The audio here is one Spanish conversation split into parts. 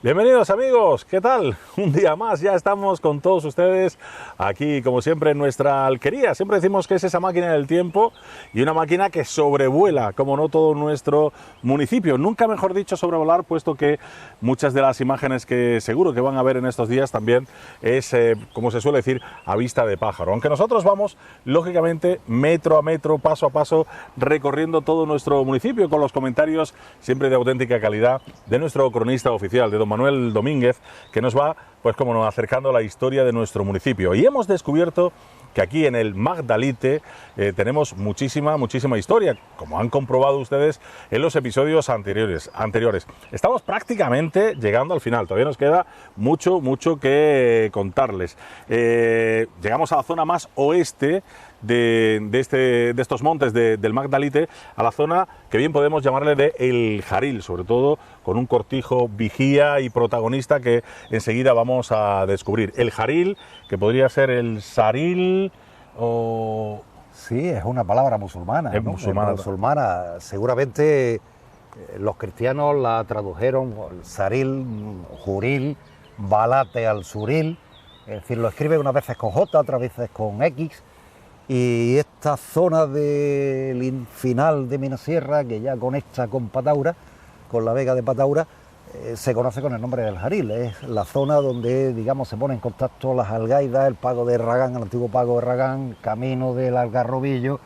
Bienvenidos amigos, ¿qué tal? Un día más, ya estamos con todos ustedes aquí como siempre en nuestra alquería. Siempre decimos que es esa máquina del tiempo y una máquina que sobrevuela, como no, todo nuestro municipio. Nunca mejor dicho sobrevolar, puesto que muchas de las imágenes que seguro que van a ver en estos días también es, como se suele decir, a vista de pájaro. Aunque nosotros vamos, lógicamente, metro a metro, paso a paso, recorriendo todo nuestro municipio con los comentarios siempre de auténtica calidad de nuestro cronista oficial, de don Manuel Domínguez, que nos va, pues como no, acercando a la historia de nuestro municipio. Y hemos descubierto que aquí en el Magdalite tenemos muchísima historia, como han comprobado ustedes en los episodios anteriores. Estamos prácticamente llegando al final, todavía nos queda mucho que contarles. Llegamos a la zona más oeste de estos montes del Magdalite, a la zona que bien podemos llamarle de El Jaril, sobre todo con un cortijo vigía y protagonista que enseguida vamos a descubrir. El Jaril, que podría ser el Saril o... Sí, es una palabra musulmana, es ¿no? musulmana. Seguramente los cristianos la tradujeron Saril, Juril, Balate al Suril, es decir, lo escriben unas veces con J, otras veces con X. Y esta zona del final de Minasierra, que ya conecta con Pataura, con la vega de Pataura, se conoce con el nombre del Jaril. Es la zona donde, digamos, se pone en contacto las algaidas, el pago de Ragán, el antiguo pago de Ragán, camino del Algarrobillo,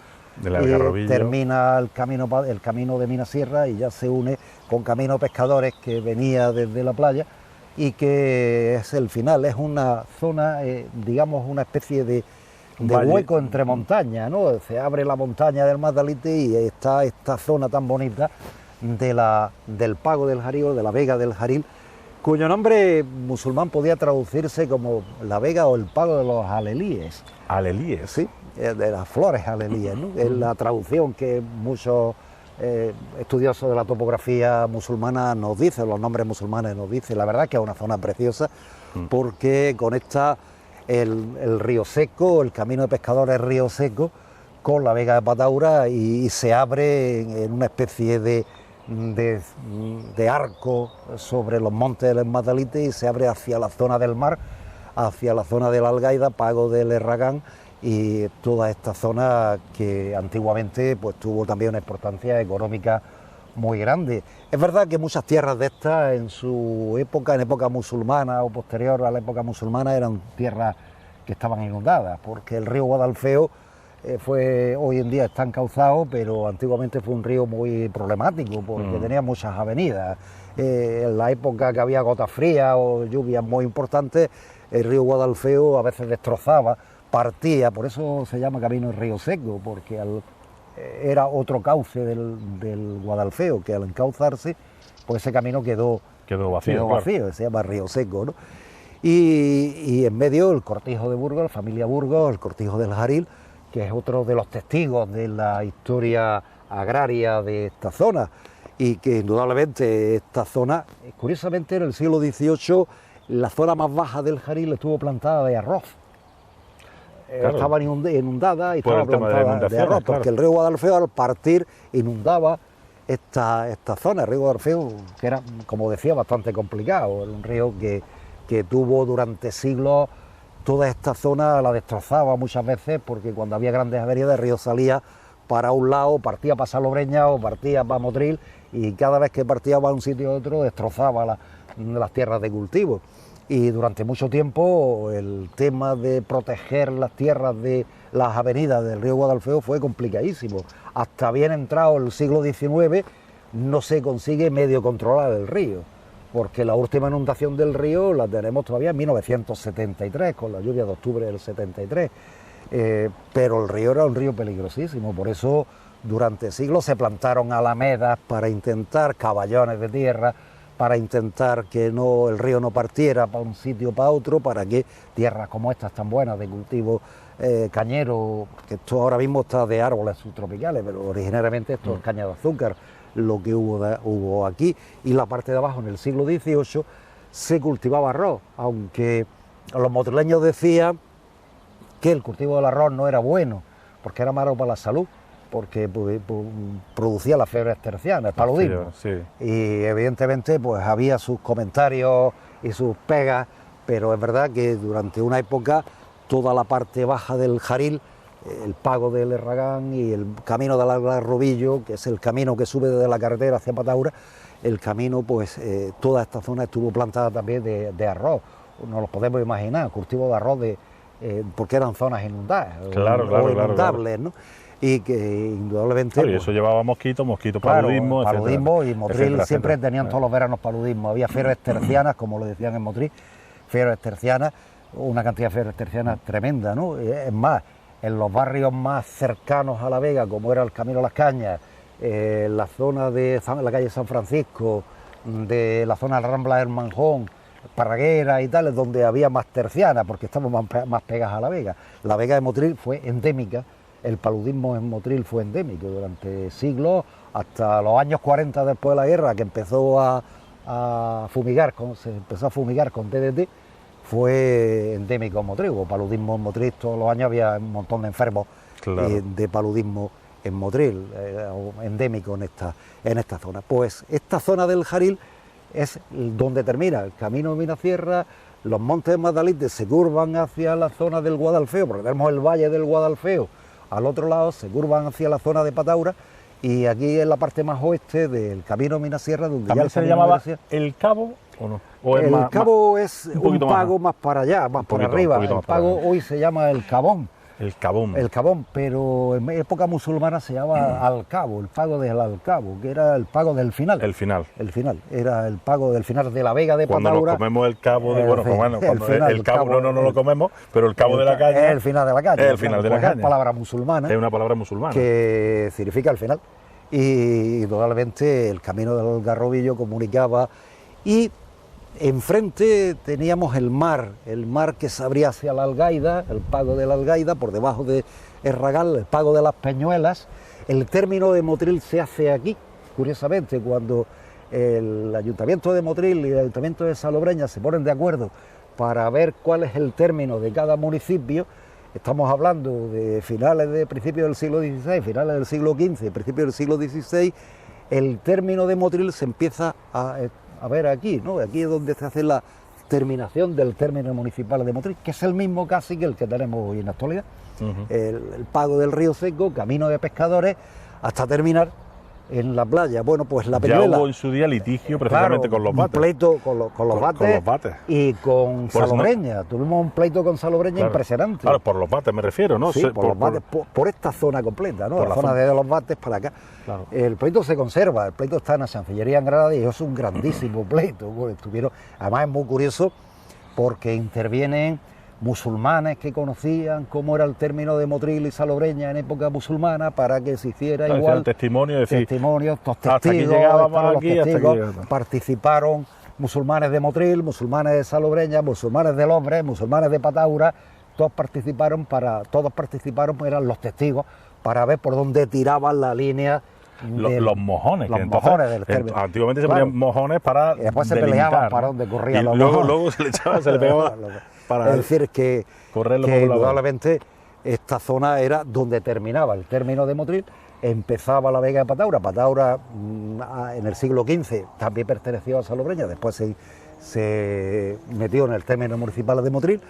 termina el camino de Minasierra y ya se une con Camino Pescadores, que venía desde la playa y que es el final. Es una zona, digamos, una especie de hueco entre montañas, ¿no? Se abre la montaña del Magdalite y está esta zona tan bonita del pago del Jaril, de la vega del Jaril, cuyo nombre musulmán podía traducirse como la vega o el pago de los alelíes. ¿Alelíes? Sí, de las flores alelíes, ¿no? Es la traducción que muchos estudiosos de la topografía musulmana nos dicen, los nombres musulmanes nos dicen. La verdad que es una zona preciosa porque conecta el río Seco, el camino de pescadores Río Seco, con la vega de Pataura y se abre en una especie de arco sobre los montes del Magdalite y se abre hacia la zona del mar, hacia la zona de la Algaida, Pago del Herragán y toda esta zona que antiguamente pues tuvo también una importancia económica muy grande. Es verdad que muchas tierras de estas en su época, en época musulmana o posterior a la época musulmana, eran tierras que estaban inundadas, porque el río Guadalfeo hoy en día está encauzado, pero antiguamente fue un río muy problemático porque tenía muchas avenidas. En la época que había gotas frías o lluvias muy importantes, el río Guadalfeo a veces destrozaba, partía, por eso se llama camino el río Seco, porque era otro cauce del Guadalfeo, que al encauzarse, pues ese camino quedó vacío, claro. Se llama Río Seco, ¿no? Y en medio el cortijo de Burgos, la familia Burgos, el cortijo del Jaril, que es otro de los testigos de la historia agraria de esta zona, y que indudablemente esta zona, curiosamente en el siglo XVIII, la zona más baja del Jaril estuvo plantada de arroz. Claro. Estaba inundada y estaba plantada de arroz, porque el río Guadalfeo al partir inundaba esta zona. El río Guadalfeo, que era, como decía, bastante complicado, era un río que tuvo durante siglos toda esta zona, la destrozaba muchas veces, porque cuando había grandes averías el río salía para un lado, partía para Salobreña o partía para Motril, y cada vez que partía para un sitio u otro destrozaba las tierras de cultivo. Y durante mucho tiempo el tema de proteger las tierras de las avenidas del río Guadalfeo fue complicadísimo. Hasta bien entrado el siglo XIX no se consigue medio controlar el río, porque la última inundación del río la tenemos todavía en 1973, con la lluvia de octubre del 73. Pero el río era un río peligrosísimo, por eso durante siglos se plantaron alamedas para intentar, caballones de tierra, para intentar que el río no partiera para un sitio o para otro, para que tierras como estas tan buenas de cultivo cañero, que esto ahora mismo está de árboles subtropicales, pero originariamente esto es caña de azúcar, lo que hubo aquí, y la parte de abajo en el siglo XVIII se cultivaba arroz, aunque los motrileños decían que el cultivo del arroz no era bueno, porque era malo para la salud, porque producía las fiebres tercianas, el paludismo. Sí. Y evidentemente pues había sus comentarios y sus pegas, pero es verdad que durante una época toda la parte baja del Jaril, el pago del Herragán y el camino del Algarrobillo, que es el camino que sube desde la carretera hacia Pataura, el camino, pues toda esta zona estuvo plantada también de arroz. No lo podemos imaginar, cultivo de arroz, porque eran zonas inundadas, inundables, ¿no? Y que indudablemente... Claro, y eso llevaba mosquito, paludismo, paludismo, y Motril siempre tenían todos los veranos paludismo. Había fiebres tercianas, como lo decían en Motril, fiebres tercianas, una cantidad de fiebres tercianas tremenda, ¿no? Es más, en los barrios más cercanos a La Vega, como era el Camino de las Cañas, la zona de la calle San Francisco, de la zona de la Rambla del Manjón, Parraguera y tal, es donde había más tercianas, porque estamos más pegadas a La Vega. La Vega de Motril fue endémica, el paludismo en Motril fue endémico durante siglos, hasta los años 40 después de la guerra, que empezó a fumigar, se empezó a fumigar con DDT, fue endémico en Motril, o paludismo en Motril, todos los años había un montón de enfermos de paludismo en Motril, endémico en esta zona. Pues esta zona del Jaril es donde termina el camino de Minasierra, los montes de Magdalite se curvan hacia la zona del Guadalfeo, porque tenemos el valle del Guadalfeo, al otro lado se curvan hacia la zona de Pataura, y aquí en la parte más oeste del camino de Minasierra, donde ¿también ya se le llamaba el Cabo o no? ¿O el Cabo es un pago más para allá, más por arriba, el pago hoy se llama el Cabón. El Cabón. El Cabón, pero en época musulmana se llama Alcabo, el pago del Alcabo, que era el pago del final. El final, era el pago del final de la Vega de Pataura. Cuando nos comemos el cabo de, el cabo no lo comemos, pero el cabo de la caña. Es el final de la caña. El final de la caña. Es palabra musulmana. Es una palabra musulmana. Que significa el final. Y totalmente el camino del Algarrobillo comunicaba, y enfrente teníamos el mar que se abría hacia la Algaida, el pago de la Algaida, por debajo de Herragal, el pago de las Peñuelas. El término de Motril se hace aquí, curiosamente, cuando el Ayuntamiento de Motril y el Ayuntamiento de Salobreña se ponen de acuerdo para ver cuál es el término de cada municipio. Estamos hablando de principios del siglo XVI, finales del siglo XV, principios del siglo XVI. El término de Motril se empieza a ver aquí, ¿no? Aquí es donde se hace la terminación del término municipal de Motril, que es el mismo casi que el que tenemos hoy en la actualidad. El pago del Río Seco, camino de pescadores, hasta terminar en la playa. Bueno, pues la Peñuela... Ya hubo en su día litigio precisamente con los bates. Un pleito con los bates y con Salobreña. No. Tuvimos un pleito con Salobreña impresionante. Claro, por los bates me refiero, ¿no? Sí, por los bates, por esta zona completa, ¿no? La zona de los bates para acá. Claro. El pleito se conserva, el pleito está en la Chancillería en Granada y es un grandísimo pleito. Bueno, además es muy curioso porque intervienen musulmanes que conocían cómo era el término de Motril y Salobreña en época musulmana para que se hiciera igual. Testimonios, estos testigos, participaron musulmanes de Motril, musulmanes de Salobreña, musulmanes de Lobre, musulmanes de Pataura, todos participaron, eran los testigos para ver por dónde tiraban la línea. Los mojones. Los mojones del término. Antiguamente se ponían mojones para y después se peleaban para donde corrían los mojones. Luego se le pegaba para... Es decir, que indudablemente esta zona era donde terminaba el término de Motril, empezaba la Vega de Pataura. Pataura en el siglo XV también perteneció a Salobreña, después se metió en el término municipal de Motril.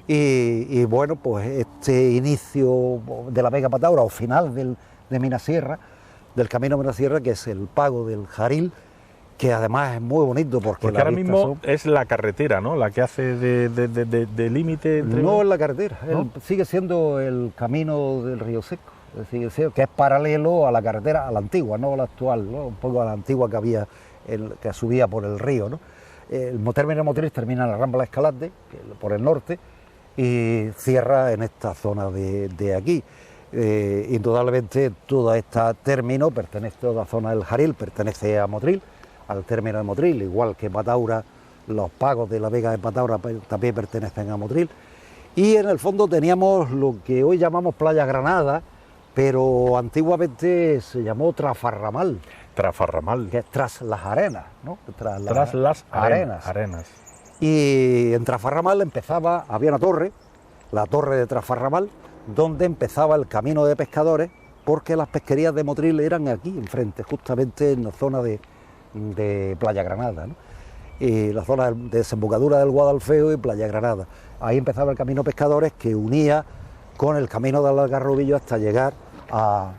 Y bueno, pues este inicio de la Vega de Pataura, o final de Minasierra, del camino de Minasierra, que es el pago del Jaril, que además es muy bonito porque ahora mismo es la carretera, ¿no? La que hace de límite entre... No es la carretera, ¿no? Sigue siendo el camino del Río Seco, que es paralelo a la carretera, a la antigua, no a la actual, ¿no? Un poco a la antigua que había, que subía por el río, ¿no? El término de Motril termina en la Rambla de Escalante, por el norte, y cierra en esta zona de aquí. Indudablemente toda esta término pertenece, toda la zona del Jaril pertenece a Motril, al término de Motril, igual que Pataura, los pagos de la Vega de Pataura también pertenecen a Motril. Y en el fondo teníamos lo que hoy llamamos Playa Granada, pero antiguamente se llamó Trafarramal. Trafarramal. Que es tras las arenas, ¿no? Tras las arenas. Y en Trafarramal había una torre, la torre de Trafarramal, donde empezaba el camino de pescadores porque las pesquerías de Motril eran aquí enfrente, justamente en la zona de Playa Granada, ¿no? Y la zona de desembocadura del Guadalfeo y Playa Granada. Ahí empezaba el camino Pescadores, que unía con el camino del Algarrobillo hasta llegar a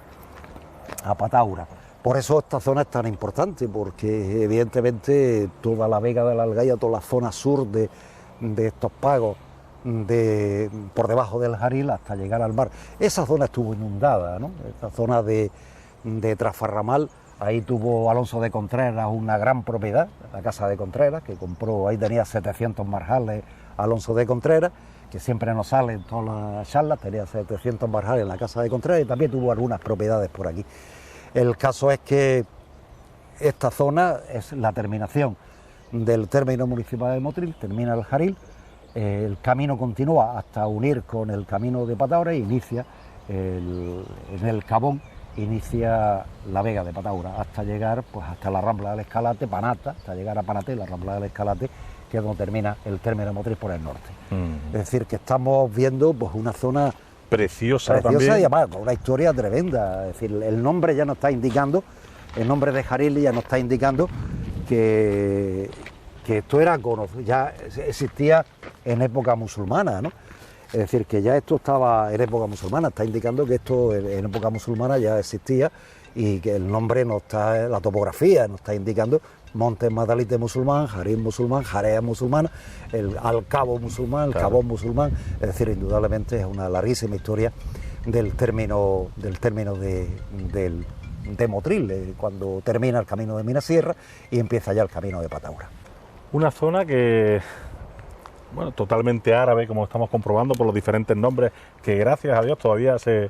Pataura. Por eso esta zona es tan importante, porque evidentemente toda la vega del Algaida, toda la zona sur de estos pagos por debajo del Jaril hasta llegar al mar, esa zona estuvo inundada, ¿no? Esta zona de Trasfarramal. Ahí tuvo Alonso de Contreras una gran propiedad, la Casa de Contreras, que compró, ahí tenía 700 marjales Alonso de Contreras, que siempre nos sale en todas las charlas, tenía 700 marjales en la Casa de Contreras y también tuvo algunas propiedades por aquí. El caso es que esta zona es la terminación del término municipal de Motril, termina el Jaril, el camino continúa hasta unir con el camino de Pataura e inicia en el Cabón, inicia la vega de Pataura hasta llegar pues hasta la Rambla del Escalate, Panata, hasta llegar a Panate, la Rambla del Escalate, que es donde termina el término de Motril por el norte. Es decir, que estamos viendo pues una zona preciosa también. Y además una historia tremenda. Es decir, el nombre ya nos está indicando, el nombre de Jaril ya nos está indicando que esto era conocido, ya existía en época musulmana, ¿no? Es decir, que ya esto estaba en época musulmana, está indicando que esto en época musulmana ya existía y que el nombre no está, la topografía nos está indicando Montes Madalite musulmán, Jaril musulmán, Jarea musulmana, el Alcabo musulmán, el claro. Cabón musulmán, es decir, indudablemente es una larguísima historia del término de Motril, cuando termina el camino de Minasierra y empieza ya el camino de Pataura. Una zona que, bueno, totalmente árabe, como estamos comprobando por los diferentes nombres que gracias a Dios todavía se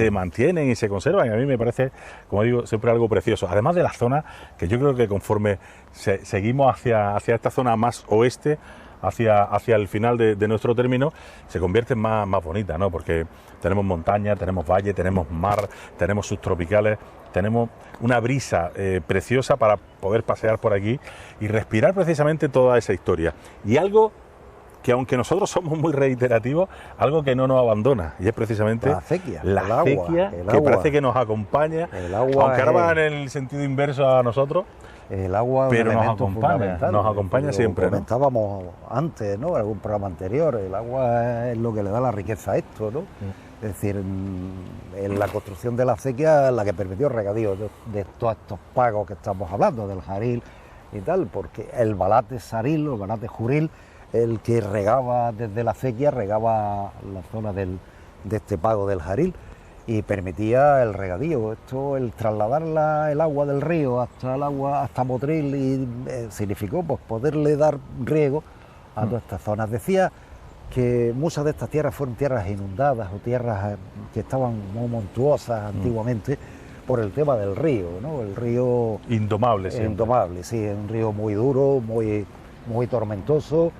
mantienen y se conservan, y a mí me parece, como digo, siempre algo precioso. Además de la zona, que yo creo que conforme seguimos hacia esta zona más oeste, hacia el final de nuestro término, se convierte en más bonita, ¿no? Porque tenemos montaña, tenemos valle, tenemos mar, tenemos subtropicales, tenemos una brisa preciosa para poder pasear por aquí y respirar precisamente toda esa historia. Y algo que, aunque nosotros somos muy reiterativos, algo que no nos abandona, y es precisamente la acequia, que parece que nos acompaña, aunque ahora va en el sentido inverso a nosotros. El agua es un elemento fundamental. Nos acompaña siempre. Lo comentábamos antes, ¿no? En algún programa anterior. El agua es lo que le da la riqueza a esto, ¿no? Es decir, en la construcción de la acequia, la que permitió el regadío de todos estos pagos que estamos hablando, del Jaril y tal, porque el Balate Saril, el Balate Juril, el que regaba desde la acequia, regaba la zona de este pago del Jaril, y permitía el regadío. Esto, el trasladar el agua del río hasta Motril, y significó pues poderle dar riego a todas estas zonas. Decía que muchas de estas tierras fueron tierras inundadas o tierras que estaban muy montuosas antiguamente por el tema del río, ¿no? El río indomable, sí, un río muy duro, muy tormentoso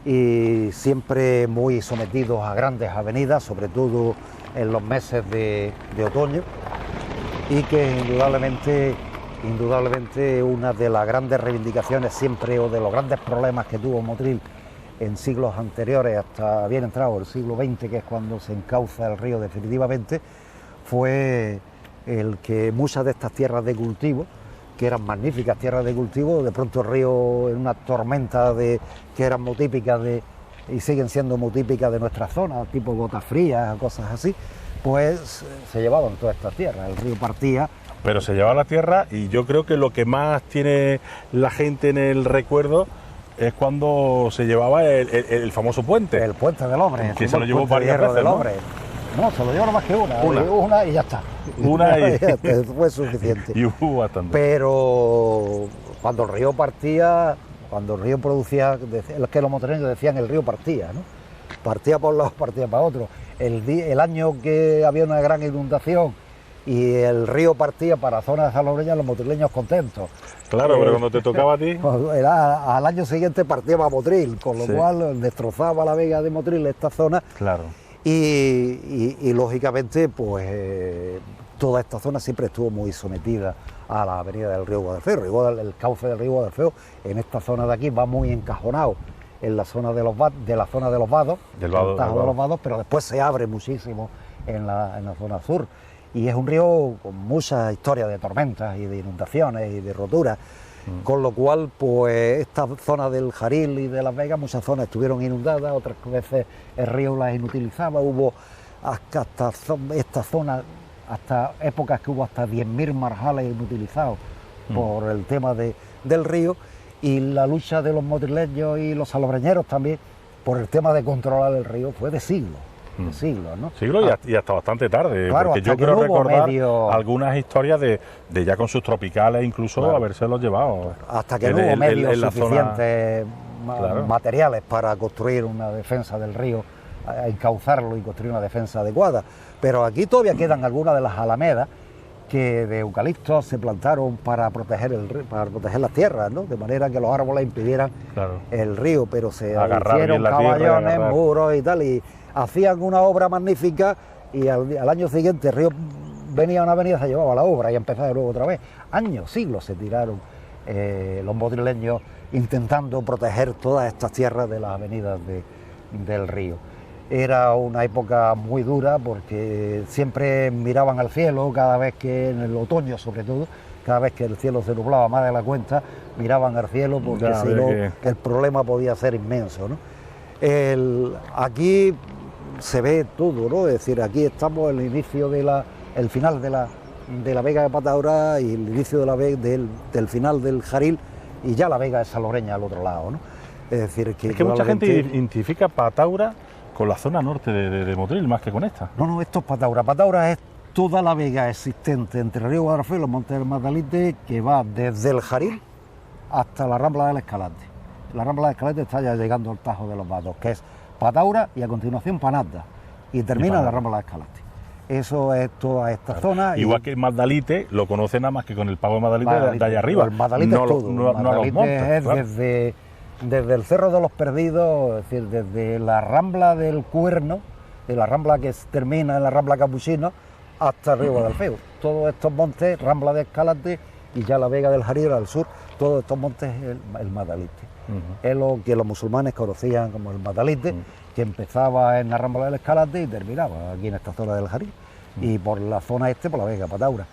y siempre muy sometidos a grandes avenidas, sobre todo en los meses de otoño, y que indudablemente una de las grandes reivindicaciones siempre, o de los grandes problemas que tuvo Motril en siglos anteriores, hasta bien entrado el siglo XX, que es cuando se encauza el río definitivamente, fue el que muchas de estas tierras de cultivo, que eran magníficas tierras de cultivo, de pronto el río, en una tormenta que eran muy típicas y siguen siendo muy típicas de nuestra zona, tipo gotas frías, cosas así, pues se llevaban todas estas tierras, el río partía. Pero se llevaba la tierra, y yo creo que lo que más tiene la gente en el recuerdo es cuando se llevaba el famoso puente. El puente del Hombre. Que se lo llevó varias veces, ¿no? No, se lo llevó más que una y ya está. Una y fue suficiente. Y hubo bastante. Pero cuando el río partía, cuando el río producía, es que los motoreños decían el río partía, ¿no? Partía por un lado, partía para otro. El año que había una gran inundación y el río partía para zonas de salobreñas, los motrileños contentos. Claro, pero cuando te tocaba a ti... Al año siguiente partía para Motril, con lo cual destrozaba la vega de Motril, esta zona. Claro. Y lógicamente, pues toda esta zona siempre estuvo muy sometida a la avenida del río Guadalfeo. El cauce del río Guadalfeo en esta zona de aquí va muy encajonado en la zona de los vados, del Tajo de los Vados, pero después se abre muchísimo en la zona sur. y es un río con mucha historia de tormentas y de inundaciones y de roturas, con lo cual pues esta zona del Jaril y de Las Vegas, muchas zonas estuvieron inundadas, otras veces el río las inutilizaba, hubo hasta esta zona, hasta épocas que hubo hasta 10.000 marjales inutilizados por el tema del río, y la lucha de los motrileños y los salobreñeros también por el tema de controlar el río fue de siglos. ¿no? Siglos y hasta bastante tarde, claro, porque yo quiero recordar algunas historias de ya con sus tropicales incluso, claro, habérselos llevado. Hasta que no hubo medios suficientes materiales para construir una defensa del río, encauzarlo y construir una defensa adecuada. Pero aquí todavía quedan algunas de las alamedas que de eucaliptos se plantaron para proteger las tierras, ¿no? De manera que los árboles impidieran el río, pero se hicieron caballones, muros y tal, y hacían una obra magnífica, y al año siguiente el río venía a una avenida, se llevaba la obra y empezaba de nuevo otra vez. Años, siglos se tiraron los motrileños intentando proteger todas estas tierras de las avenidas del río. Era una época muy dura porque siempre miraban al cielo, cada vez que en el otoño sobre todo, cada vez que el cielo se nublaba más de la cuenta, miraban al cielo porque si no el problema podía ser inmenso, ¿no? Aquí se ve todo, ¿no? Es decir, aquí estamos en el inicio el final de la Vega de Pataura y el inicio del final del Jaril, y ya la Vega de Salobreña al otro lado, ¿no? Es decir, que mucha gente identifica Pataura con la zona norte de Motril más que con esta. No, esto es Pataura. Pataura es toda la vega existente entre el río Guadarfeo y los montes del Magdalite, que va desde el Jaril hasta la Rambla del Escalante. La Rambla del Escalante está ya llegando al Tajo de los Vados, que es Pataura y a continuación Panadda, y termina en la Rambla del Escalante. Eso es toda esta zona. Igual que el Magdalite lo conoce nada más que con el pago de Magdalite de allá arriba. El Magdalite es todo. No a los montes, es desde el Cerro de los Perdidos, es decir, desde la Rambla del Cuerno, de la Rambla que termina en la Rambla Capuchino, hasta el río Guadalfeo. Todos estos montes, Rambla de Escalante y ya la Vega del Jaril al sur, todos estos montes es el Magdalite. Es lo que los musulmanes conocían como el Magdalite, que empezaba en la Rambla del Escalante y terminaba aquí en esta zona del Jaril. Y por la zona por la Vega Pataura.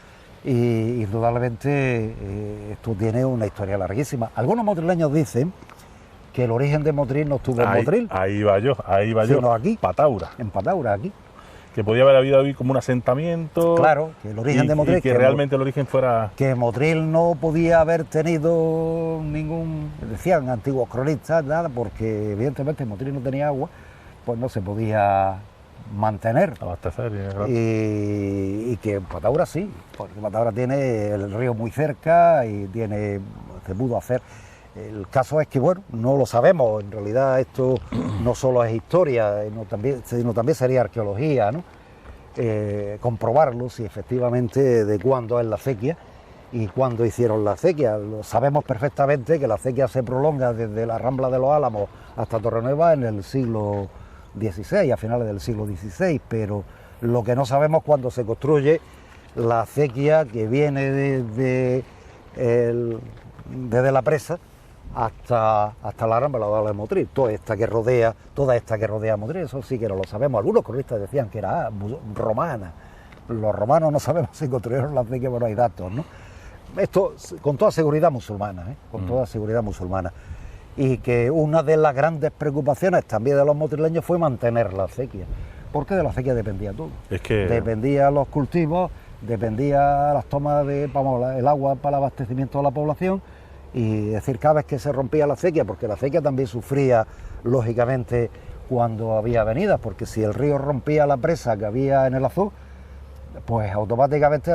Y indudablemente esto tiene una historia larguísima. Algunos motrileños dicen que el origen de Motril no estuvo en Motril. Ahí va yo. Sino aquí. Pataura. En Pataura, aquí. Que podía haber habido ahí como un asentamiento. Claro, que el origen de Motril. Y que realmente el origen fuera. Que Motril no podía haber tenido ningún. Decían antiguos cronistas, nada, porque evidentemente Motril no tenía agua, pues no se podía mantener. Abastecer. Y que Pataura sí, porque Pataura tiene el río muy cerca y se pudo hacer. El caso es que, bueno, no lo sabemos, en realidad esto no solo es historia, sino también sería arqueología, ¿no? Comprobarlo si efectivamente de cuándo es la acequia y cuándo hicieron la acequia. Lo sabemos perfectamente que la acequia se prolonga desde la Rambla de los Álamos hasta Torrenueva en el siglo XVI, a finales del siglo XVI, pero lo que no sabemos es cuándo se construye la acequia que viene desde la presa hasta la Rambla de Motril, toda esta que rodea Motril, eso sí que no lo sabemos. Algunos cronistas decían que era romana. Los romanos no sabemos si construyeron la acequia, pero no hay datos, ¿no? Esto con toda seguridad musulmana, con toda seguridad musulmana. Y que una de las grandes preocupaciones también de los motrileños fue mantener la acequia, porque de la acequia dependía todo. Dependía los cultivos, dependía las tomas el agua para el abastecimiento de la población. Y es decir, cada vez que se rompía la acequia, porque la acequia también sufría lógicamente cuando había avenidas, porque si el río rompía la presa que había en el Azú, pues automáticamente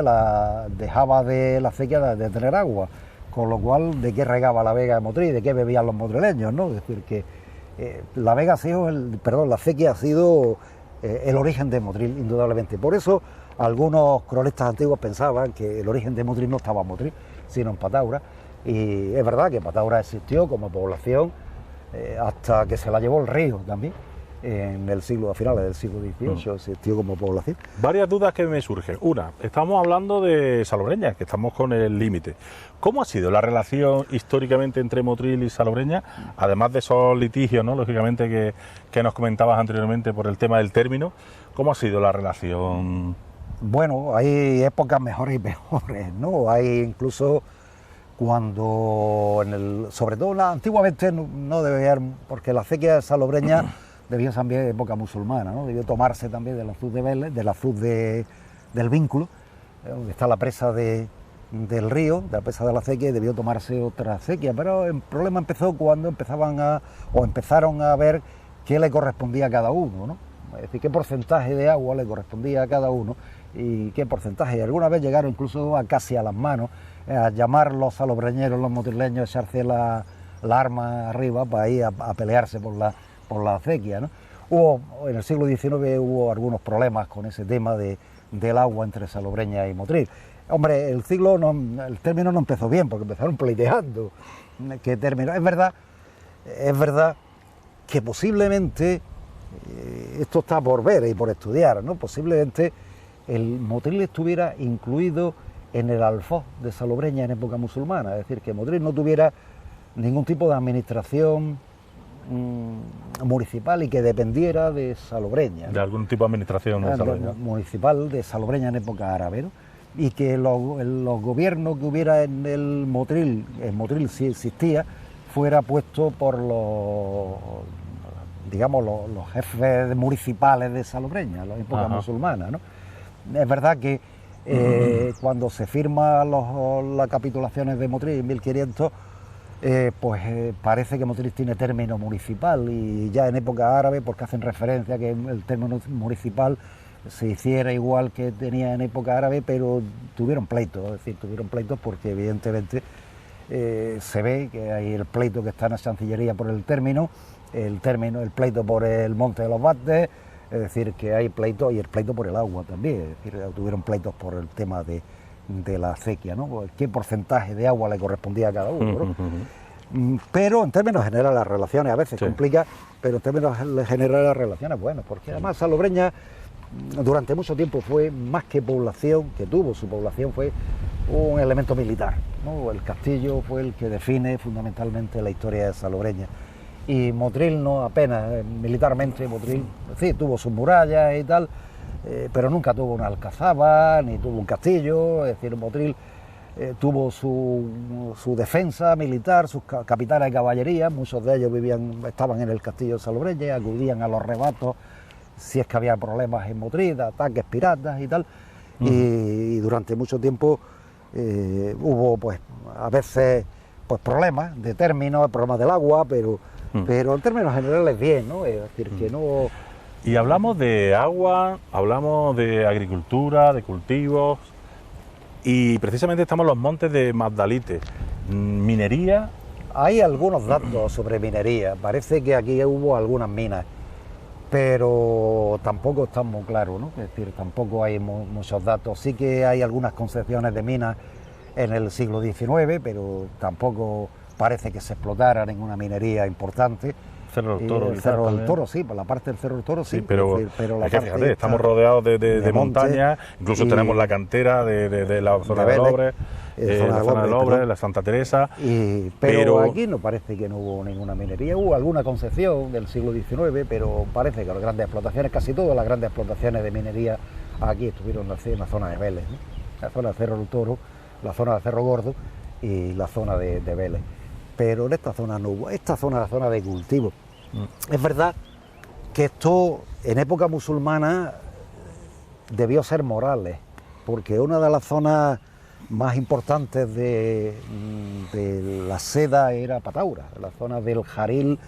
dejaba de la acequia de tener agua, con lo cual de qué regaba la Vega de Motril, de qué bebían los motrileños, ¿no? Es decir, que la acequia ha sido el origen de Motril, indudablemente. Por eso algunos cronistas antiguos pensaban que el origen de Motril no estaba en Motril, sino en Pataura. Y es verdad que Pataura existió como población hasta que se la llevó el río también, a finales del siglo XVIII existió como población. Varias dudas que me surgen. Una, estamos hablando de Salobreña, que estamos con el límite. ¿Cómo ha sido la relación históricamente entre Motril y Salobreña, además de esos litigios, ¿no? Lógicamente que nos comentabas anteriormente por el tema del término? ¿Cómo ha sido la relación Bueno, hay épocas mejores y peores, ¿no? Hay incluso cuando, sobre todo antiguamente no debía haber, porque la acequia salobreña debió también de época musulmana, ¿no? Debió tomarse también del azud de Vélez, del azud del Vínculo, donde está la presa del río, de la presa de la acequia, y debió tomarse otra acequia, pero el problema empezó cuando empezaron a ver qué le correspondía a cada uno, ¿no? Es decir, qué porcentaje de agua le correspondía a cada uno y qué porcentaje. Y alguna vez llegaron incluso a casi a las manos, a llamar los salobreñeros, los motrileños, a echarse la arma arriba para ir a pelearse por la acequia, ¿no? En el siglo XIX hubo algunos problemas con ese tema del agua entre Salobreña y Motril. Hombre, el término no empezó bien, porque empezaron pleiteando. ¿Qué término? Es verdad que posiblemente, esto está por ver y por estudiar, ¿no? Posiblemente el Motril estuviera incluido en el alfoz de Salobreña en época musulmana, es decir, que Motril no tuviera ningún tipo de administración municipal y que dependiera de Salobreña, ¿no? De algún tipo de administración municipal de Salobreña en época árabe, ¿no? Y que los gobiernos que hubiera en Motril sí existía, fuera puesto por los jefes municipales de Salobreña, en la época musulmana, ¿no? Es verdad que cuando se firman las capitulaciones de Motril en 1500, parece que Motril tiene término municipal, y ya en época árabe, porque hacen referencia a que el término municipal se hiciera igual que tenía en época árabe, pero tuvieron pleitos porque evidentemente se ve que hay el pleito que está en la Chancillería por el pleito por el Monte de los Bates, es decir, que hay pleito, y el pleito por el agua también, es decir, tuvieron pleitos por el tema de la acequia, ¿no? ¿Qué porcentaje de agua le correspondía a cada uno, ¿no? Pero en términos generales las relaciones a veces complica, pero en términos generales las relaciones buenas, porque además Salobreña durante mucho tiempo fue más que población, que tuvo su población, fue un elemento militar, ¿no? El castillo fue el que define fundamentalmente la historia de Salobreña, y Motril no apenas, militarmente Motril sí tuvo sus murallas y tal, pero nunca tuvo una alcazaba ni tuvo un castillo. Es decir, Motril tuvo su defensa militar, sus capitanes de caballería, muchos de ellos estaban en el castillo de Salobreña, acudían a los rebatos si es que había problemas en Motril, ataques piratas y tal, y durante mucho tiempo hubo pues a veces pues problemas de términos, problemas del agua, pero en términos generales bien, ¿no? Es decir, que no... Y hablamos de agua, hablamos de agricultura, de cultivos, y precisamente estamos en los montes de Magdalite. ¿Minería? Hay algunos datos sobre minería, parece que aquí hubo algunas minas, pero tampoco están muy claros, ¿no? Es decir, tampoco hay muchos datos. Sí que hay algunas concepciones de minas en el siglo XIX, pero tampoco parece que se explotara ninguna minería importante. Cerro del Toro. El Cerro del Toro, sí, por la parte del Cerro del Toro, sí. Pero la parte, fíjate, estamos rodeados de montañas, incluso tenemos la cantera de la zona de Lobre, la zona de Lobre, la Santa Teresa. Pero aquí no parece que no hubo ninguna minería, hubo alguna concepción del siglo XIX, pero parece que las grandes explotaciones, casi todas las grandes explotaciones de minería aquí estuvieron en la zona de Vélez, ¿no? La zona del Cerro del Toro, la zona del Cerro Gordo y la zona de Vélez. Pero en esta zona no hubo, esta zona es la zona de cultivo. Es verdad que esto en época musulmana debió ser Morales, porque una de las zonas más importantes de la seda era Pataura, la zona del Jaril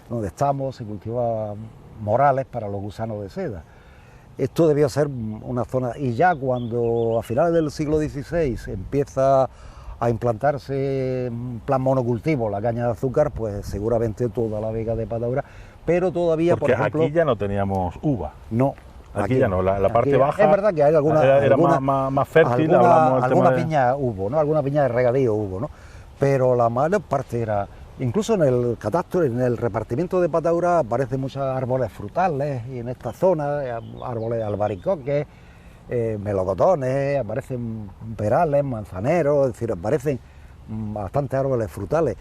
donde estamos, se cultivaba Morales para los gusanos de seda. Esto debió ser una zona, y ya cuando a finales del siglo XVI empieza a implantarse en plan monocultivo la caña de azúcar, pues seguramente toda la vega de Pataura, pero todavía, porque por ejemplo... aquí ya no teníamos uva. No. Aquí ya no, la parte baja... Es verdad que hay era más fértil, alguna piña hubo, ¿no? Alguna piña de regadío hubo, ¿no? Pero la mayor parte era... Incluso en el catastro, en el repartimiento de Pataura aparecen muchos árboles frutales, y en esta zona árboles de albaricoques, melocotones, aparecen perales, manzaneros, es decir, aparecen bastantes árboles frutales,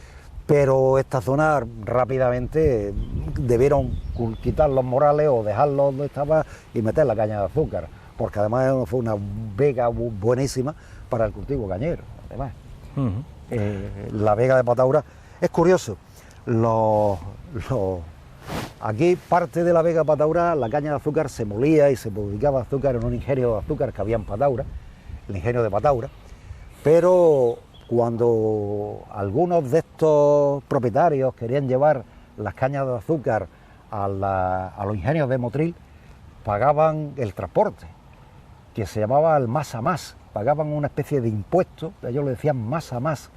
pero esta zona rápidamente debieron quitar los morales o dejarlos donde estaba y meter la caña de azúcar, porque además fue una vega buenísima para el cultivo cañero. Además, la vega de Pataura es curioso. Aquí parte de la vega de Pataura, la caña de azúcar se molía y se publicaba azúcar en un ingenio de azúcar que había en Pataura, el ingenio de Pataura, pero cuando algunos de estos propietarios querían llevar las cañas de azúcar a los ingenios de Motril, pagaban el transporte, que se llamaba el más a más, pagaban una especie de impuesto, ellos le decían más a más,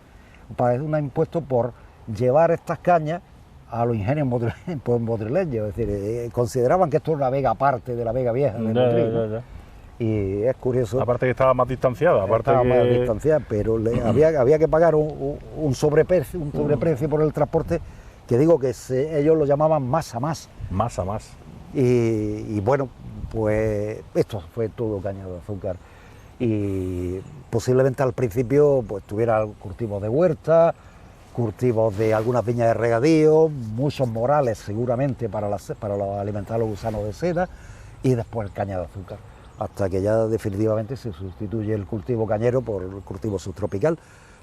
un impuesto por llevar estas cañas a los ingenios motrileños, es decir, consideraban que esto era una vega aparte de la vega vieja de Motril, ¿no? Y es curioso. Aparte que estaba más distanciada, más distanciada, pero había que pagar un sobreprecio por el transporte, que digo que ellos lo llamaban más a más. Más a más. Y bueno, pues esto fue todo caña de azúcar. Y posiblemente al principio pues tuviera cultivos de huerta, cultivos de algunas viñas de regadío, muchos morales seguramente para alimentar a los gusanos de seda, y después el caña de azúcar, hasta que ya definitivamente se sustituye el cultivo cañero por el cultivo subtropical.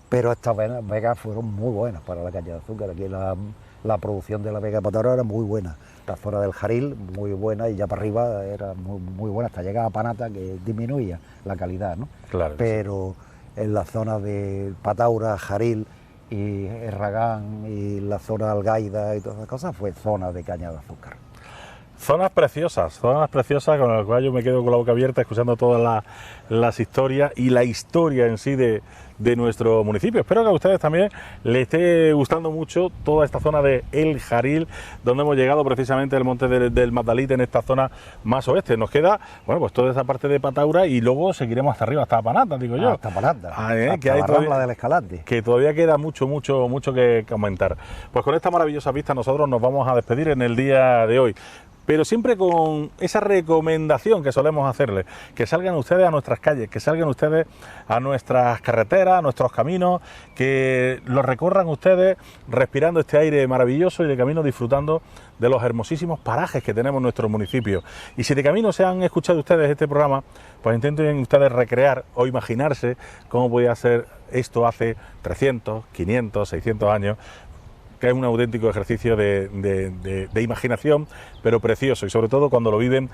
Pero estas vegas fueron muy buenas para la caña de azúcar. Aquí la producción de la vega de Pataura era muy buena, la zona del Jaril muy buena, y ya para arriba era muy buena, hasta llegar a Panata, que disminuía la calidad, ¿no? Claro. Pero en la zona de Pataura, Jaril y Herragán y la zona de Algaida y todas esas cosas fue zona de caña de azúcar. Zonas preciosas con las cuales yo me quedo con la boca abierta escuchando todas las historias y la historia en sí de nuestro municipio. Espero que a ustedes también les esté gustando mucho toda esta zona de El Jaril, donde hemos llegado precisamente del monte del Magdalite, en esta zona más oeste. Nos queda, bueno, pues toda esa parte de Pataura, y luego seguiremos hasta arriba, hasta Panata, digo yo. Hasta Panata, hasta que hay la Rambla del Escalante. Que todavía queda mucho que comentar. Pues con esta maravillosa vista nosotros nos vamos a despedir en el día de hoy, pero siempre con esa recomendación que solemos hacerles: que salgan ustedes a nuestras calles, que salgan ustedes a nuestras carreteras, a nuestros caminos, que los recorran ustedes respirando este aire maravilloso y de camino disfrutando de los hermosísimos parajes que tenemos en nuestro municipio. Y si de camino se han escuchado ustedes este programa, pues intenten ustedes recrear o imaginarse cómo podía ser esto hace 300, 500, 600 años, que es un auténtico ejercicio de imaginación, pero precioso, y sobre todo cuando lo viven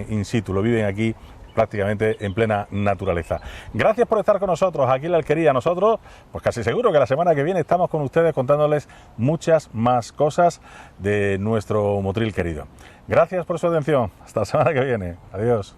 in situ, lo viven aquí prácticamente en plena naturaleza. Gracias por estar con nosotros aquí en La Alquería. Nosotros, pues casi seguro que la semana que viene estamos con ustedes contándoles muchas más cosas de nuestro Motril querido. Gracias por su atención. Hasta la semana que viene. Adiós.